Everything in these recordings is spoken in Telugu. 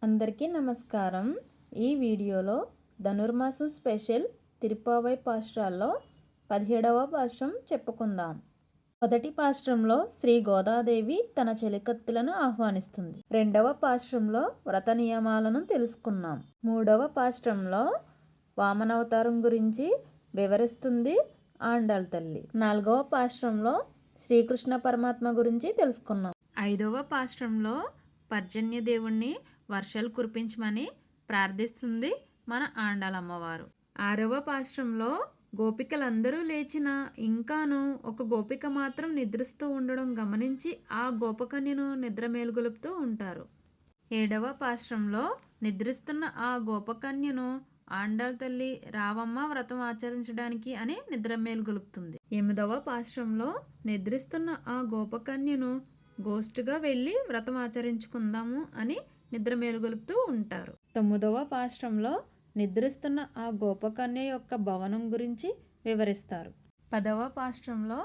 అందరికీ నమస్కారం. ఈ వీడియోలో ధనుర్మాసం స్పెషల్ తిరుప్పావై పాశ్రాల్లో 17వ పాశ్రం చెప్పుకుందాం. మొదటి పాశ్రంలో శ్రీ గోదాదేవి తన చెలికత్తెలను ఆహ్వానిస్తుంది. రెండవ పాశ్రంలో వ్రత నియమాలను తెలుసుకున్నాం. మూడవ పాశ్రంలో వామనావతారం గురించి వివరిస్తుంది ఆండాళ్ తల్లి. నాలుగవ పాశ్రంలో శ్రీకృష్ణ పరమాత్మ గురించి తెలుసుకున్నాం. ఐదవ పాశ్రంలో పర్జన్య దేవుణ్ణి వర్షాలు కురిపించమని ప్రార్థిస్తుంది మన ఆండాళ్ అమ్మవారు. ఆరవ పాశ్రంలో గోపికలందరూ లేచిన ఇంకాను ఒక గోపిక మాత్రం నిద్రిస్తూ ఉండడం గమనించి ఆ గోపకన్యను నిద్ర మేలుగొలుపుతూ ఉంటారు. ఏడవ పాశ్రంలో నిద్రిస్తున్న ఆ గోపకన్యను ఆండాళ్ తల్లి రావమ్మ వ్రతం ఆచరించడానికి అని నిద్ర మేలుగొలుపుతుంది. ఎనిమిదవ పాశ్రంలో నిద్రిస్తున్న ఆ గోపకన్యను గోష్ఠిగా వెళ్ళి వ్రతం ఆచరించుకుందాము అని నిద్ర మేలుగొలుపుతూ ఉంటారు. 9వ పాశ్రంలో నిద్రిస్తున్న ఆ గోపకన్య యొక్క భవనం గురించి వివరిస్తారు. 10వ పాశ్రంలో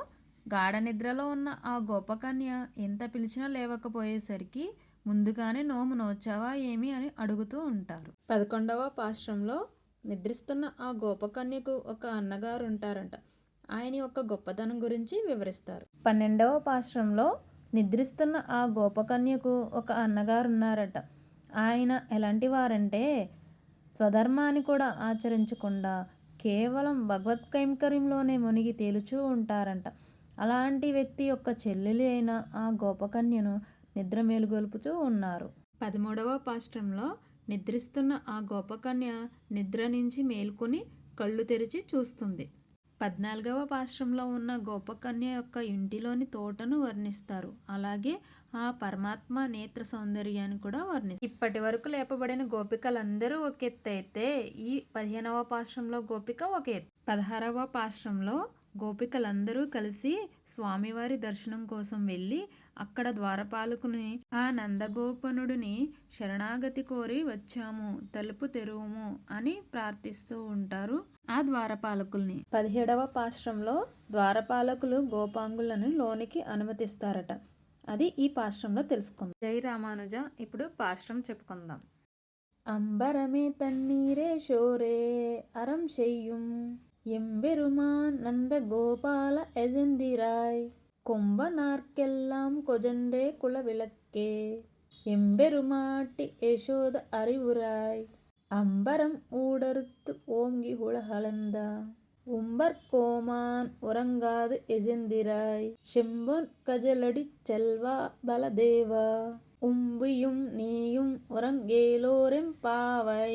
గాఢ నిద్రలో ఉన్న ఆ గోపకన్య ఎంత పిలిచినా లేవకపోయేసరికి ముందుగానే నోము నోచావా ఏమి అని అడుగుతూ ఉంటారు. 11వ పాశ్రంలో నిద్రిస్తున్న ఆ గోపకన్యకు ఒక అన్నగారు ఉంటారంట. ఆయన యొక్క గొప్పతనం గురించి వివరిస్తారు. 12వ పాశ్రంలో నిద్రిస్తున్న ఆ గోపకన్యకు ఒక అన్నగారు ఉన్నారట. ఆయన ఎలాంటి వారంటే స్వధర్మాన్ని కూడా ఆచరించకుండా కేవలం భగవత్ కైంకర్యంలోనే మునిగి తేలుచూ ఉంటారంట. అలాంటి వ్యక్తి యొక్క చెల్లెలి అయిన ఆ గోపకన్యను నిద్ర మేలుగొలుపుతూ ఉన్నారు. 13వ పాశ్రంలో నిద్రిస్తున్న ఆ గోపకన్య నిద్ర నుంచి మేల్కొని కళ్ళు తెరిచి చూస్తుంది. 14వ పాశ్రంలో ఉన్న గోపకన్య యొక్క ఇంటిలోని తోటను వర్ణిస్తారు. అలాగే ఆ పరమాత్మ నేత్ర సౌందర్యాన్ని కూడా వర్ణిస్తారు. ఇప్పటి వరకు లేపబడిన గోపికలందరూ ఒక ఎత్తు అయితే ఈ 15వ పాశ్రంలో గోపిక ఒక ఎత్తు. 16వ పాశ్రంలో గోపికలందరూ కలిసి స్వామివారి దర్శనం కోసం వెళ్ళి అక్కడ ద్వారపాలకుని ఆ నందగోపనుడిని శరణాగతి కోరి వచ్చాము, తలుపు తెరువుము అని ప్రార్థిస్తూ ఉంటారు ఆ ద్వారపాలకుల్ని. 17వ పాశ్రంలో ద్వారపాలకులు గోపాంగులను లోనికి అనుమతిస్తారట. అది ఈ పాశ్రంలో తెలుసుకుందాం. జై రామానుజ. ఇప్పుడు పాశ్రం చెప్పుకుందాం. అంబరమే తన్నీరే షోరే అరం చెయ్యం எம்பெருமான் நந்த கோபால எஜந்திராய் கொம்பனார்க்கெல்லாம் கொஜண்டே குலவிளக்கே எம்பெருமாட்டி யசோத அறிவுராய் அம்பரம் ஊடறுத்து ஓங்கி உலகளந்தா உம்பர்கோமான் உறங்காது எஜந்திராய் செம்பொன் கஜலடி செல்வா பலதேவா உம்பியும் நீயும் ఉరంగేలోరెంపావై.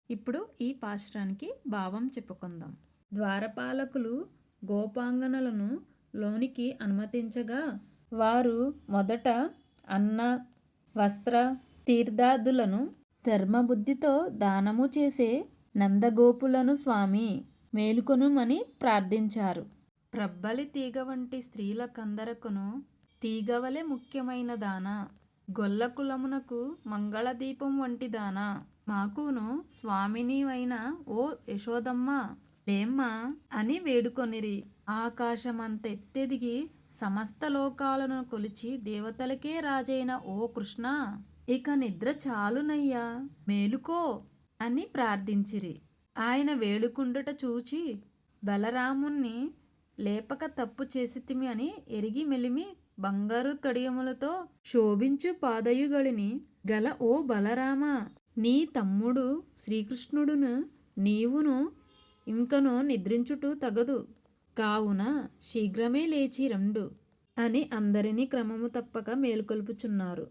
ఇప్పుడు ఈ పాశ్రానికి భావం చెప్పుకుందాం. ద్వారపాలకులు గోపాంగనలను లోనికి అనుమతించగా వారు మొదట అన్న, వస్త్ర, తీర్థాదులను ధర్మబుద్ధితో దానము చేసే నందగోపులను స్వామి మేలుకొనుమని ప్రార్థించారు. ప్రబ్బలి తీగ వంటి స్త్రీలకందరకును తీగవలె ముఖ్యమైన దాన, గొల్ల కులమునకు మంగళదీపం వంటి దాన, మాకును స్వామినివైన ఓ యశోదమ్మ లేమ్మా అని వేడుకొనిరి. ఆకాశమంతెత్తెదిగి సమస్త లోకాలను కొలిచి దేవతలకే రాజైన ఓ కృష్ణ, ఇక నిద్ర చాలునయ్యా, మేలుకో అని ప్రార్థించిరి. ఆయన వేడుకుండుట చూచి బలరాముణ్ణి లేపక తప్పు చేసితిమి అని ఎరిగి మెలిమి బంగారు కడియములతో శోభించు పాదయుగళిని గల ఓ బలరామ, నీ తమ్ముడు శ్రీకృష్ణుడును నీవును ఇంకను నిద్రించుట తగదు, కావున శీఘ్రమే లేచి రండు అని అందరినీ క్రమము తప్పక మేలుకొల్పుచున్నారు.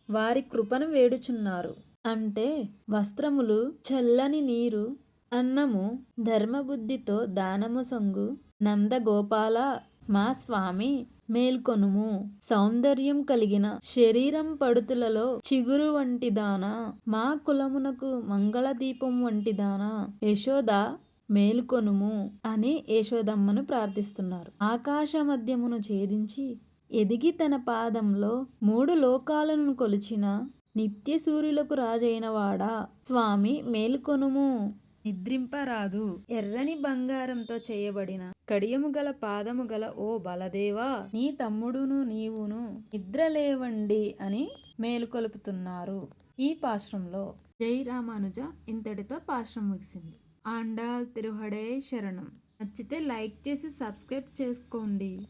వారి కృపను వేడుచున్నారు. అంటే వస్త్రములు, చల్లని నీరు, అన్నము, ధర్మబుద్ధితో దానము సంగు నందగోపాల మా స్వామి మేల్కొనుము. సౌందర్యం కలిగిన శరీరం పడుతులలో చిగురు వంటిదానా, మా కులమునకు మంగళదీపం వంటిదానా, యశోద మేల్కొనుము అని యశోదమ్మను ప్రార్థిస్తున్నారు. ఆకాశ మధ్యమును ఛేదించి ఎదిగి తన పాదంలో 3 లోకాలను కొలిచిన నిత్య సూర్యులకు రాజైన వాడా స్వామి మేల్కొనుము, నిద్రింపరాదు. ఎర్రని బంగారంతో చేయబడిన కడియము గల పాదము గల ఓ బలదేవా, నీ తమ్ముడును నీవును నిద్రలేవండి అని మేలుకొలుపుతున్నారు. ఈ పాశ్రంలో జై రామానుజ ఇంతటితో పాశ్రం ముగిసింది. ఆండాల్ తిరుహడే శరణం. నచ్చితే లైక్ చేసి సబ్స్క్రైబ్ చేసుకోండి.